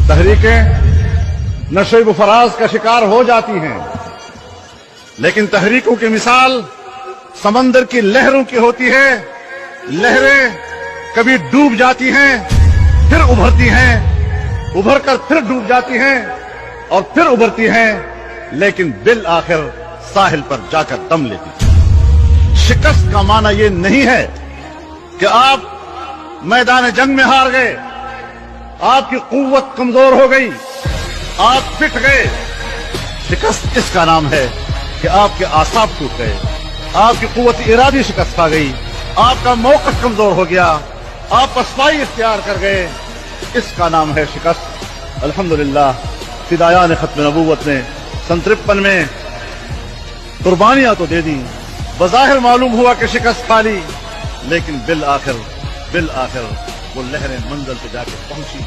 तहरीकें नशे व फराज का शिकार हो जाती हैं, लेकिन तहरीकों की मिसाल समंदर की लहरों की होती है। लहरें कभी डूब जाती हैं, फिर उभरती हैं, उभर कर फिर डूब जाती हैं और फिर उभरती हैं, लेकिन बिल आखिर साहिल पर जाकर दम लेती हैं। शिकस्त का माना यह नहीं है कि आप मैदान जंग में हार गए, आपकी कुव्वत कमजोर हो गई, आप पिट गए। शिकस्त इसका नाम है कि आपके आसाब टूट गए, आपकी कुव्वत इरादी शिकस्त खा गई, आपका मौक़िफ़ कमजोर हो गया, आप पसपाई इख्तियार कर गए। इसका नाम है शिकस्त। अल्हम्दुलिल्लाह फिदायान खत्म नबूवत ने सन 53 में कुर्बानियां तो दे दी, बज़ाहिर मालूम हुआ कि शिकस्त खा ली, लेकिन बिल आखिर वो लहरें मंजिल पे जाके पहुंची।